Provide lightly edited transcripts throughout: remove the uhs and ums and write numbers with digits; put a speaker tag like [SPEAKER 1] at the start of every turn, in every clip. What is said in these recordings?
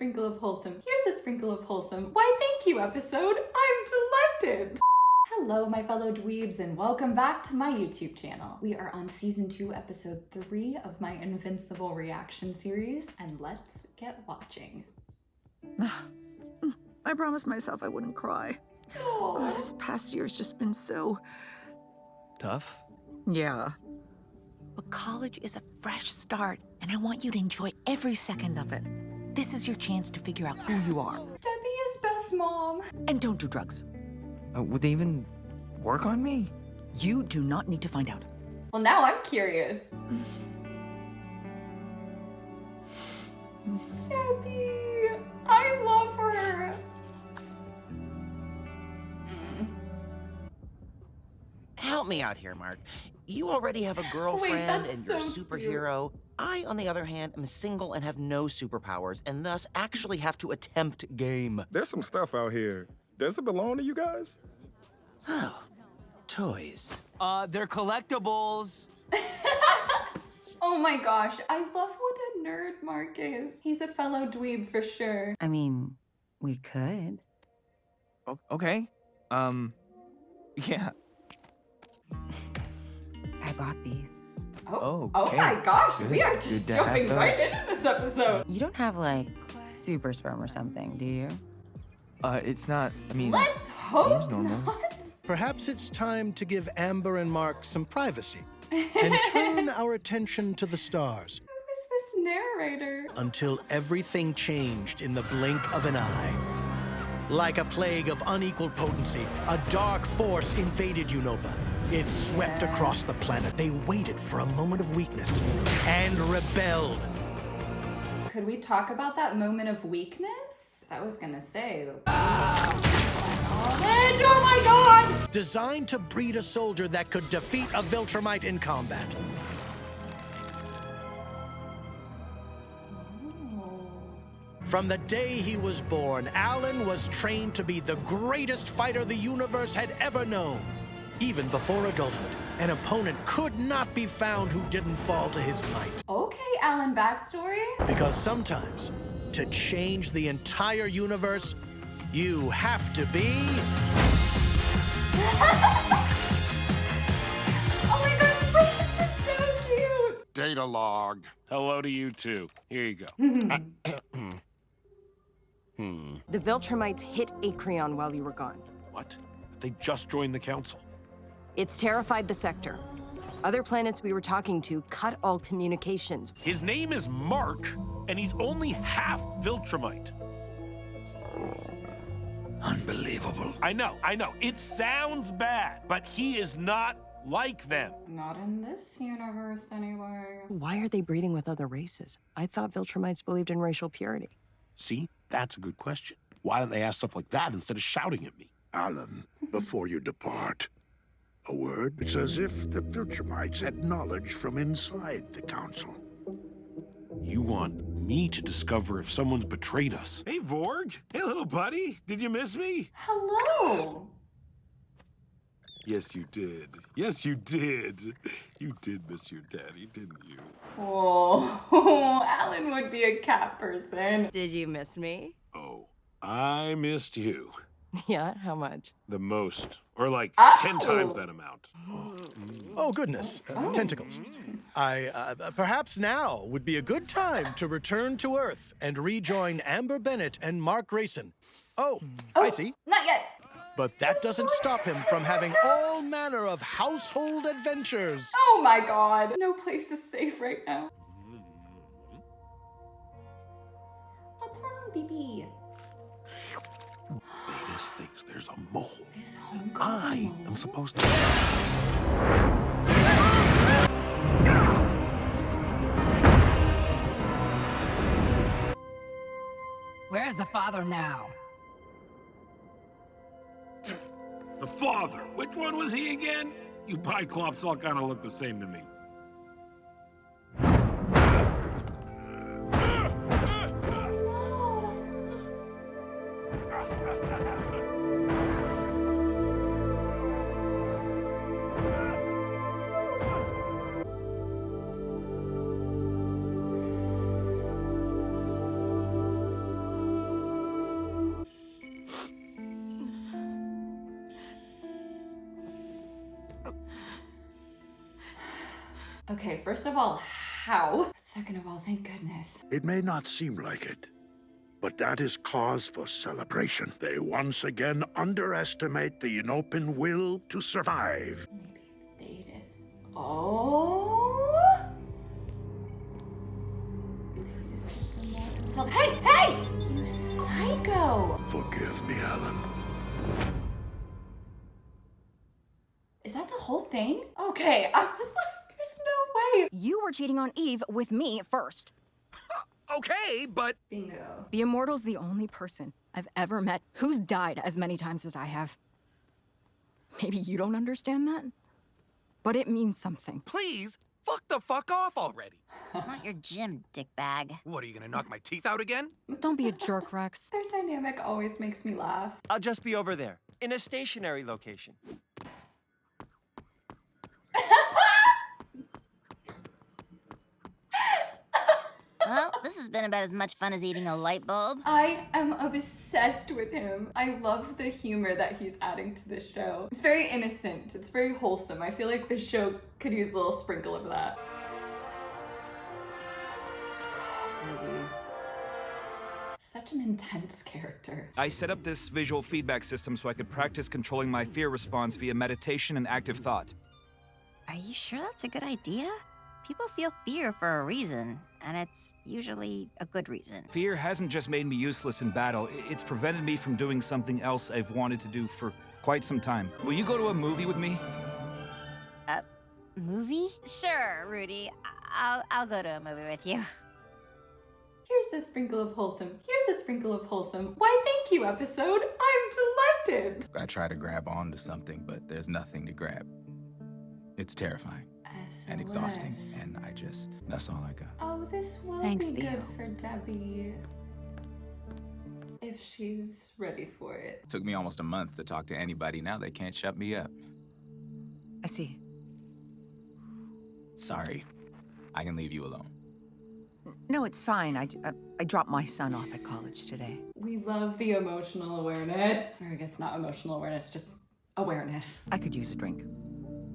[SPEAKER 1] sprinkle of wholesome. Here's a sprinkle of wholesome. Why, thank you, episode. I'm delighted. Hello, my fellow dweebs, and welcome back to my YouTube channel. We are on season 2, episode 3 of my Invincible reaction series, and let's get watching.
[SPEAKER 2] I promised myself I wouldn't cry. Oh, this past year's just been so...
[SPEAKER 3] tough?
[SPEAKER 2] Yeah.
[SPEAKER 4] But college is a fresh start, and I want you to enjoy every second of it. This is your chance to figure out who you are.
[SPEAKER 1] Debbie is best mom.
[SPEAKER 4] And don't do drugs.
[SPEAKER 3] Would they even work on me?
[SPEAKER 4] You do not need to find out.
[SPEAKER 1] Well, now I'm curious. Debbie, I love her.
[SPEAKER 5] Help me out here, Mark. You already have a girlfriend and you're a superhero. I, on the other hand, am single and have no superpowers, and thus actually have to attempt game.
[SPEAKER 6] There's some stuff out here. Does it belong to you guys?
[SPEAKER 5] Oh, toys.
[SPEAKER 3] They're collectibles.
[SPEAKER 1] Oh my gosh, I love what a nerd Mark is. He's a fellow dweeb for sure.
[SPEAKER 7] I mean, we could.
[SPEAKER 3] Okay. Yeah.
[SPEAKER 7] I bought these.
[SPEAKER 1] Oh
[SPEAKER 3] okay.
[SPEAKER 1] my gosh,
[SPEAKER 3] Good.
[SPEAKER 1] we are just
[SPEAKER 3] Good to have
[SPEAKER 1] jumping right
[SPEAKER 3] those.
[SPEAKER 1] into this episode.
[SPEAKER 7] You don't have, like, super sperm or something, do you?
[SPEAKER 3] It's not, I mean,
[SPEAKER 1] Let's hope
[SPEAKER 3] seems normal.
[SPEAKER 1] not.
[SPEAKER 8] Perhaps it's time to give Amber and Mark some privacy and turn our attention to the stars
[SPEAKER 1] Who is this narrator?
[SPEAKER 8] until everything changed in the blink of an eye. Like a plague of unequal potency, a dark force invaded Europa. It swept across the planet. They waited for a moment of weakness and rebelled.
[SPEAKER 1] Could we talk about that moment of weakness? I was gonna say. Oh my god!
[SPEAKER 8] Designed to breed a soldier that could defeat a Viltumite in combat. From the day he was born, Allan was trained to be the greatest fighter the universe had ever known. Even before adulthood, an opponent could not be found who didn't fall to his might.
[SPEAKER 1] Okay, Allan backstory.
[SPEAKER 8] Because sometimes, to change the entire universe, you have to be...
[SPEAKER 1] Oh my gosh, wait, this is so cute.
[SPEAKER 9] Data log. Hello to you too. Here you go.
[SPEAKER 10] The Viltrumites hit Acreon while you were gone.
[SPEAKER 9] What? They just joined the council.
[SPEAKER 10] It's terrified the sector. Other planets we were talking to cut all communications.
[SPEAKER 9] His name is Mark, and he's only half Viltrumite.
[SPEAKER 8] Unbelievable.
[SPEAKER 9] I know. It sounds bad, but he is not like them.
[SPEAKER 1] Not in this universe anyway.
[SPEAKER 10] Why are they breeding with other races? I thought Viltrumites believed in racial purity.
[SPEAKER 9] See? That's a good question. Why don't they ask stuff like that instead of shouting at me?
[SPEAKER 11] Allan, before you depart, a word. It's as if the Viltrumites had knowledge from inside the council.
[SPEAKER 9] You want me to discover if someone's betrayed us. Hey, Vorg. Hey, little buddy. Did you miss me?
[SPEAKER 1] Hello.
[SPEAKER 9] Yes, you did. Yes, you did. You did miss your daddy, didn't you?
[SPEAKER 1] Oh, Allan would be a cat person.
[SPEAKER 10] Did you miss me?
[SPEAKER 9] Oh, I missed you.
[SPEAKER 10] Yeah, how much?
[SPEAKER 9] The most. Or like 10 times that amount.
[SPEAKER 8] Oh, goodness. Tentacles. Perhaps now would be a good time to return to Earth and rejoin Amber Bennett and Mark Grayson. Oh, I see.
[SPEAKER 1] Not yet.
[SPEAKER 8] But that doesn't stop him from having all manner of household adventures.
[SPEAKER 1] Oh my god. No place is safe right now. What's wrong, BB?
[SPEAKER 9] Venus thinks there's a mole.
[SPEAKER 1] Is home
[SPEAKER 9] I am supposed to...
[SPEAKER 7] Where's the father now?
[SPEAKER 9] The father. Which one was he again? You Biclops all kind of look the same to me.
[SPEAKER 1] Okay, first of all, how? Second of all, thank goodness.
[SPEAKER 11] It may not seem like it, but that is cause for celebration. They once again underestimate the Inopan will to survive.
[SPEAKER 1] Maybe Thetis. Oh? Hey, hey! You psycho!
[SPEAKER 11] Forgive me, Allan.
[SPEAKER 1] Is that the whole thing? Okay, I was like, there's no way.
[SPEAKER 10] You were cheating on Eve with me first.
[SPEAKER 8] Okay, but...
[SPEAKER 1] Bingo.
[SPEAKER 10] The Immortal's the only person I've ever met who's died as many times as I have. Maybe you don't understand that, but it means something.
[SPEAKER 8] Please, fuck off already.
[SPEAKER 12] It's not your gym, dickbag.
[SPEAKER 8] What, are you gonna knock my teeth out again?
[SPEAKER 10] Don't be a jerk, Rex.
[SPEAKER 1] Their dynamic always makes me laugh.
[SPEAKER 13] I'll just be over there, in a stationary location.
[SPEAKER 12] Well, this has been about as much fun as eating a light bulb.
[SPEAKER 1] I am obsessed with him. I love the humor that he's adding to the show. It's very innocent. It's very wholesome. I feel like the show could use a little sprinkle of that. Rudy. Such an intense character.
[SPEAKER 14] I set up this visual feedback system so I could practice controlling my fear response via meditation and active thought.
[SPEAKER 12] Are you sure that's a good idea? People feel fear for a reason, and it's usually a good reason.
[SPEAKER 14] Fear hasn't just made me useless in battle, it's prevented me from doing something else I've wanted to do for quite some time. Will you go to a movie with me?
[SPEAKER 12] A movie? Sure, Rudy. I'll go to a movie with you.
[SPEAKER 1] Here's a sprinkle of wholesome. Here's a sprinkle of wholesome. Why, thank you, episode. I'm delighted.
[SPEAKER 3] I try to grab onto something, but there's nothing to grab. It's terrifying and exhausting, and that's all I got.
[SPEAKER 1] Oh, this will
[SPEAKER 10] Thanks,
[SPEAKER 1] be
[SPEAKER 10] Theo.
[SPEAKER 1] good for Debbie. If she's ready for it.
[SPEAKER 3] It took me almost a month to talk to anybody. Now they can't shut me up.
[SPEAKER 10] I see.
[SPEAKER 3] Sorry. I can leave you alone.
[SPEAKER 10] No, it's fine. I dropped my son off at college today.
[SPEAKER 1] We love the emotional awareness. Or I guess not emotional awareness, just awareness.
[SPEAKER 10] I could use a drink.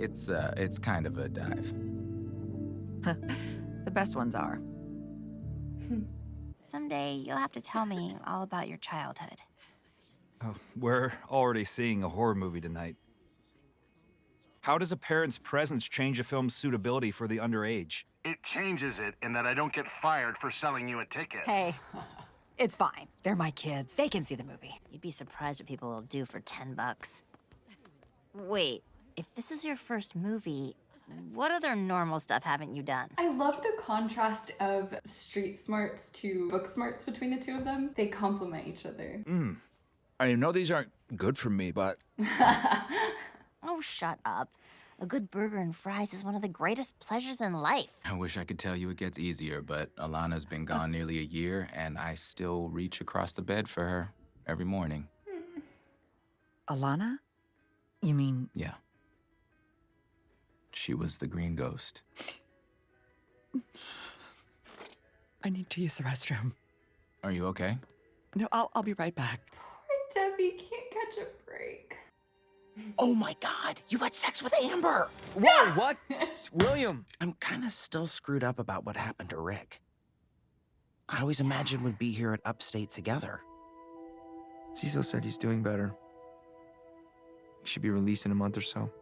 [SPEAKER 3] It's kind of a dive.
[SPEAKER 10] The best ones are.
[SPEAKER 12] Someday you'll have to tell me all about your childhood.
[SPEAKER 14] Oh, we're already seeing a horror movie tonight. How does a parent's presence change a film's suitability for the underage?
[SPEAKER 15] It changes it in that I don't get fired for selling you a ticket.
[SPEAKER 10] Hey, it's fine. They're my kids. They can see the movie.
[SPEAKER 12] You'd be surprised what people will do for $10. Wait, if this is your first movie, what other normal stuff haven't you done?
[SPEAKER 1] I love the contrast of street smarts to book smarts between the two of them. They complement each other.
[SPEAKER 14] I know these aren't good for me, but...
[SPEAKER 12] Oh, shut up. A good burger and fries is one of the greatest pleasures in life.
[SPEAKER 3] I wish I could tell you it gets easier, but Alana's been gone nearly a year, and I still reach across the bed for her every morning.
[SPEAKER 10] Alana? You mean...
[SPEAKER 3] Yeah. She was the green ghost.
[SPEAKER 10] I need to use the restroom.
[SPEAKER 3] Are you okay?
[SPEAKER 10] No, I'll be right back.
[SPEAKER 1] Poor Debbie can't catch a break.
[SPEAKER 5] Oh my God, you had sex with Amber!
[SPEAKER 13] Whoa, what? William!
[SPEAKER 5] I'm kind of still screwed up about what happened to Rick. I always imagined we'd be here at Upstate together.
[SPEAKER 3] Cecil said he's doing better. He should be released in a month or so.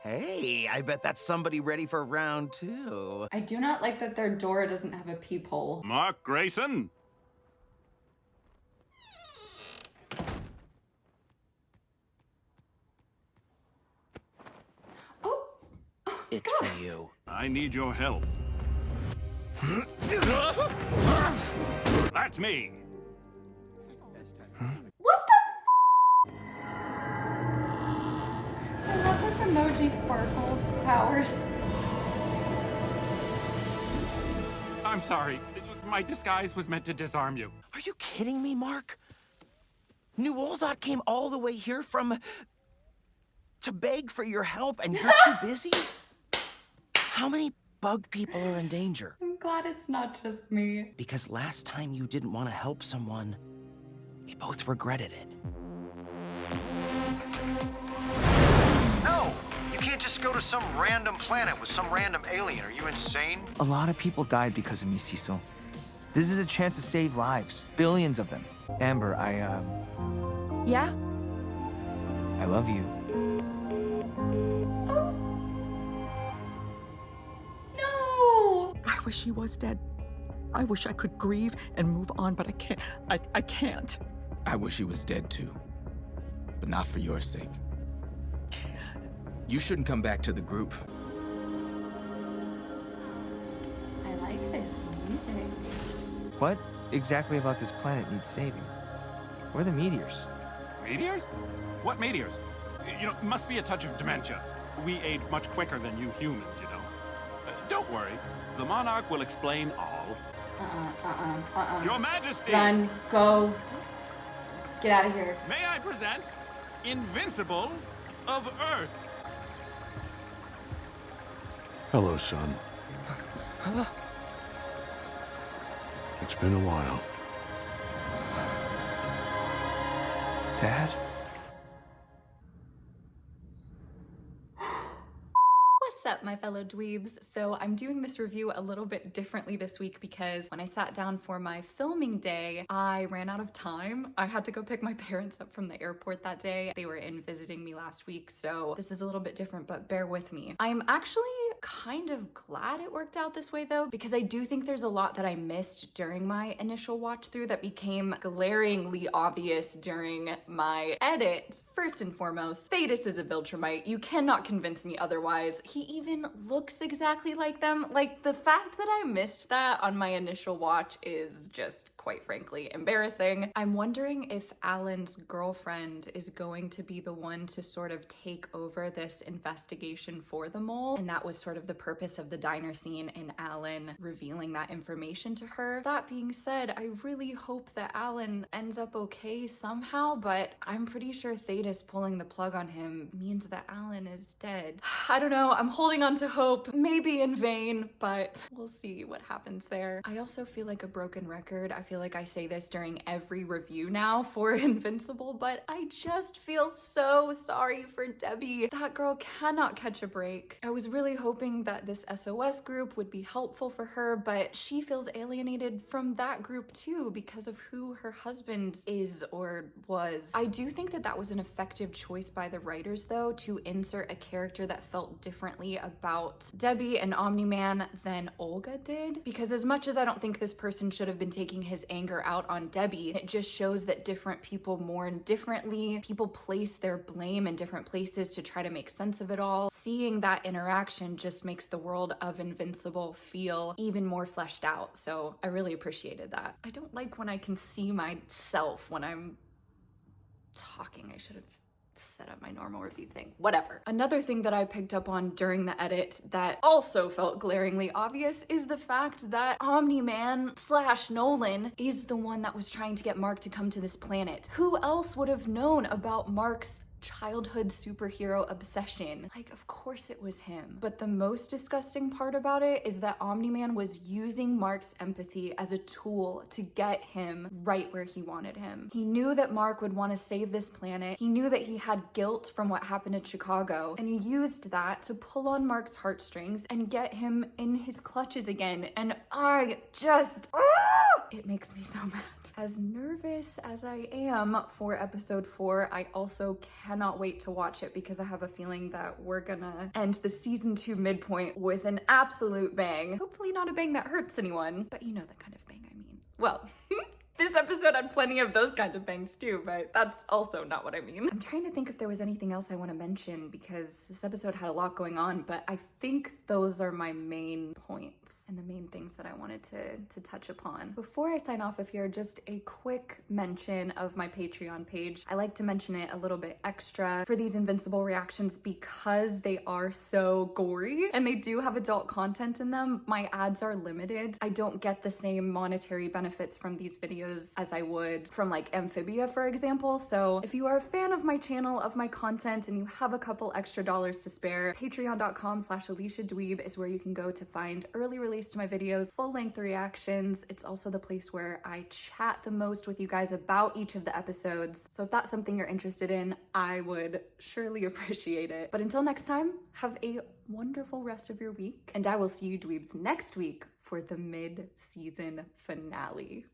[SPEAKER 5] Hey, I bet that's somebody ready for round 2.
[SPEAKER 1] I do not like that their door doesn't have a peephole.
[SPEAKER 9] Mark Grayson?
[SPEAKER 5] It's for you.
[SPEAKER 9] I need your help. That's me.
[SPEAKER 1] What the I love this emoji sparkle powers.
[SPEAKER 9] I'm sorry. My disguise was meant to disarm you.
[SPEAKER 5] Are you kidding me, Mark? New Olzot came all the way here to beg for your help, and you're too busy? How many bug people are in danger?
[SPEAKER 1] I'm glad it's not just me.
[SPEAKER 5] Because last time you didn't want to help someone, we both regretted it.
[SPEAKER 15] No! You can't just
[SPEAKER 16] just go to some random planet with some random alien. Are you insane?
[SPEAKER 17] A lot of people died because of me, Cecil. This is a chance to save lives. Billions of them. Amber,
[SPEAKER 10] Yeah?
[SPEAKER 17] I love you.
[SPEAKER 1] No!
[SPEAKER 2] I wish he was dead. I wish I could grieve and move on, but I can't. I can't.
[SPEAKER 3] I wish he was dead too, but not for your sake. You shouldn't come back to the group.
[SPEAKER 1] I like this music.
[SPEAKER 17] What exactly about this planet needs saving? Where are the meteors?
[SPEAKER 15] Meteors? What meteors? You know, must be a touch of dementia. We age much quicker than you humans, you know. Don't worry. The monarch will explain all. Your Majesty!
[SPEAKER 1] Run, go. Get out of here.
[SPEAKER 15] May I present Invincible of Earth?
[SPEAKER 11] Hello, son. It's been a while.
[SPEAKER 17] Dad?
[SPEAKER 1] What's up, my fellow dweebs? So I'm doing this review a little bit differently this week because when I sat down for my filming day, I ran out of time. I had to go pick my parents up from the airport that day. They were in visiting me last week, so this is a little bit different, but bear with me. I'm actually kind of glad it worked out this way though, because I do think there's a lot that I missed during my initial watch through that became glaringly obvious during my edit. First and foremost, Thetis is a Viltumite. You cannot convince me otherwise. He even looks exactly like them. Like, the fact that I missed that on my initial watch is just, quite frankly, embarrassing. I'm wondering if Allan's girlfriend is going to be the one to sort of take over this investigation for the mole, and that was sort of the purpose of the diner scene and Allan revealing that information to her. That being said, I really hope that Allan ends up okay somehow, but I'm pretty sure Thetis pulling the plug on him means that Allan is dead. I don't know, I'm holding on to hope, maybe in vain, but we'll see what happens there. I also feel like a broken record. I feel like I say this during every review now for Invincible, but I just feel so sorry for Debbie. That girl cannot catch a break. I was really hoping that this SOS group would be helpful for her, but she feels alienated from that group too because of who her husband is or was. I do think that that was an effective choice by the writers though, to insert a character that felt differently about Debbie and Omni-Man than Olga did, because as much as I don't think this person should have been taking his anger out on Debbie, it just shows that different people mourn differently. People place their blame in different places to try to make sense of it all. Seeing that interaction just makes the world of Invincible feel even more fleshed out, so I really appreciated that. I don't like when I can see myself when I'm talking. I should have set up my normal review thing. Whatever. Another thing that I picked up on during the edit that also felt glaringly obvious is the fact that Omni-Man / Nolan is the one that was trying to get Mark to come to this planet. Who else would have known about Mark's childhood superhero obsession? Like, of course it was him. But the most disgusting part about it is that Omni-Man was using Mark's empathy as a tool to get him right where he wanted him. He knew that Mark would want to save this planet. He knew that he had guilt from what happened in Chicago, and he used that to pull on Mark's heartstrings and get him in his clutches again. And I just, it makes me so mad. As nervous as I am for episode 4, I also cannot wait to watch it because I have a feeling that we're gonna end the season 2 midpoint with an absolute bang. Hopefully not a bang that hurts anyone, but you know the kind of bang I mean. Well, this episode had plenty of those kind of bangs too, but that's also not what I mean. I'm trying to think if there was anything else I want to mention because this episode had a lot going on, but I think those are my main points and the main things that I wanted to touch upon. Before I sign off of here, just a quick mention of my Patreon page. I like to mention it a little bit extra for these Invincible reactions because they are so gory and they do have adult content in them. My ads are limited. I don't get the same monetary benefits from these videos videos as I would from like Amphibia, for example. So if you are a fan of my channel, of my content, and you have a couple extra dollars to spare, patreon.com/AliciaDweeb is where you can go to find early release to my videos, full-length reactions. It's also the place where I chat the most with you guys about each of the episodes. So if that's something you're interested in, I would surely appreciate it. But until next time, have a wonderful rest of your week, and I will see you dweebs next week for the mid-season finale.